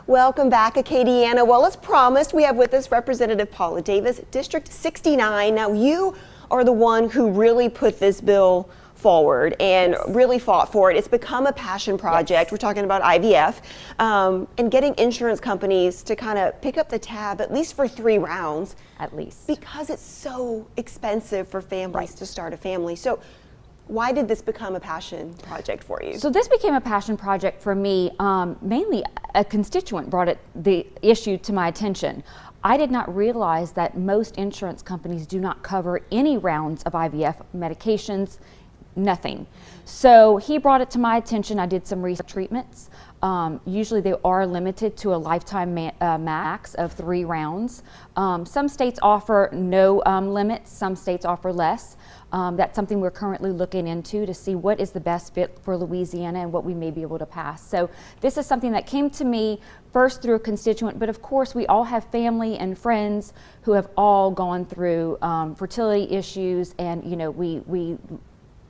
Welcome back, Acadiana. Well, as promised, we have with us Representative Paula Davis, District 69. Now, you are the one who really put this bill forward and really fought for it. It's become a passion project. We're talking about IVF and getting insurance companies to kind of pick up the tab, at least for 3 rounds. At least. Because it's so expensive for families to start a family. So why did this become a passion project for you? So this became a passion project for me. Mainly a constituent brought the issue to my attention. I did not realize that most insurance companies do not cover any rounds of IVF medications, nothing. So he brought it to my attention. I did some research treatments. Usually they are limited to a lifetime max of 3 rounds. Some states offer no limits, some states offer less. That's something we're currently looking into to see what is the best fit for Louisiana and what we may be able to pass. So this is something that came to me first through a constituent, but of course we all have family and friends who have all gone through fertility issues, and we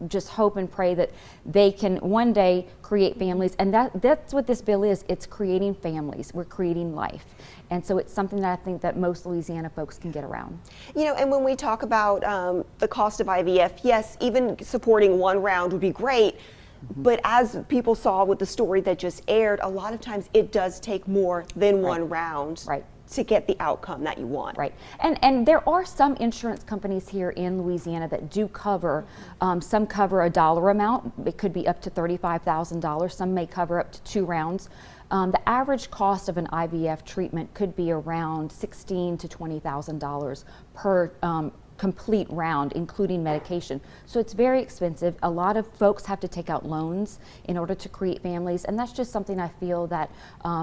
just hope and pray that they can one day create families, and that's what this bill is. It's creating families. We're creating life, and so it's something that I think that most Louisiana folks can get around. And when we talk about the cost of IVF, yes, even supporting 1 round would be great, but as people saw with the story that just aired, a lot of times it does take more than 1 round. To get the outcome that you want. Right. And there are some insurance companies here in Louisiana that do cover, some cover a dollar amount. It could be up to $35,000. Some may cover up to 2 rounds. The average cost of an IVF treatment could be around $16,000 to $20,000 per complete round, including medication. So it's very expensive. A lot of folks have to take out loans in order to create families, and that's just something I feel that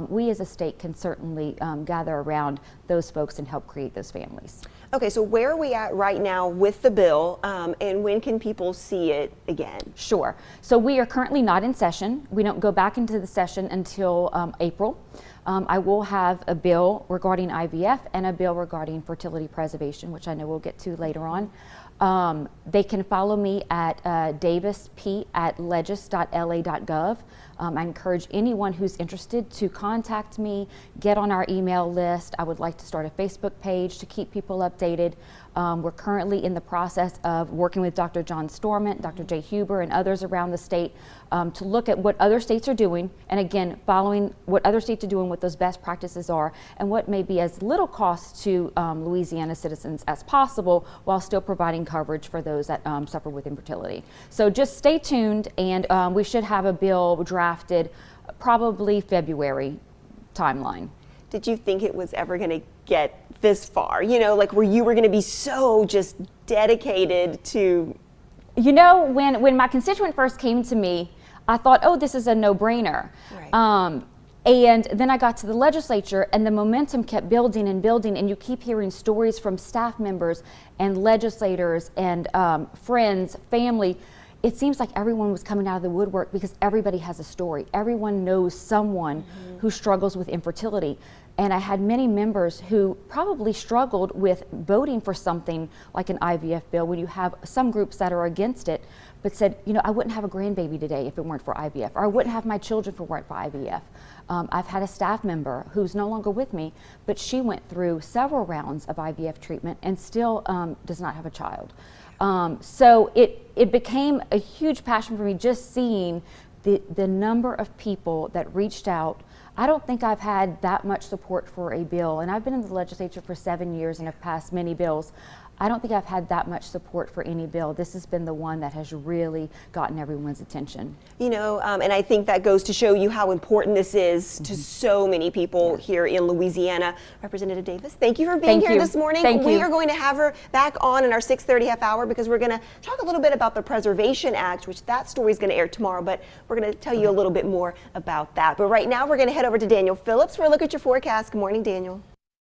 we as a state can certainly gather around those folks and help create those families. Okay, so where are we at right now with the bill, and when can people see it again? Sure. So we are currently not in session. We don't go back into the session until April. I will have a bill regarding IVF and a bill regarding fertility preservation, which I know we'll get to later on. They can follow me at davisp@legis.la.gov. I encourage anyone who's interested to contact me, get on our email list. I would like to start a Facebook page to keep people updated. We're currently in the process of working with Dr. John Storment, Dr. Jay Huber, and others around the state to look at what other states are doing, and again, following what other states are doing, what those best practices are, and what may be as little cost to Louisiana citizens as possible while still providing coverage for those that suffer with infertility. So just stay tuned, and we should have a bill drafted probably February timeline. Did you think it was ever going to get this far? Like where you were going to be so just dedicated to... When my constituent first came to me, I thought, oh, this is a no-brainer. And then I got to the legislature, and the momentum kept building and building, and you keep hearing stories from staff members and legislators and friends, family. It seems like everyone was coming out of the woodwork because everybody has a story. Everyone knows someone who struggles with infertility. And I had many members who probably struggled with voting for something like an IVF bill when you have some groups that are against it, but said, I wouldn't have a grandbaby today if it weren't for IVF, or I wouldn't have my children if it weren't for IVF. I've had a staff member who's no longer with me, but she went through several rounds of IVF treatment and still does not have a child. So it became a huge passion for me just seeing the number of people that reached out. I don't think I've had that much support for a bill, and I've been in the legislature for 7 years and have passed many bills. I don't think I've had that much support for any bill. This has been the one that has really gotten everyone's attention. And I think that goes to show you how important this is to so many people here in Louisiana. Representative Davis, thank you for being here this morning. We are going to have her back on in our 6:30 half hour because we're going to talk a little bit about the Preservation Act, which that story is going to air tomorrow, but we're going to tell you a little bit more about that. But right now we're going to head over to Daniel Phillips for a look at your forecast. Good morning, Daniel.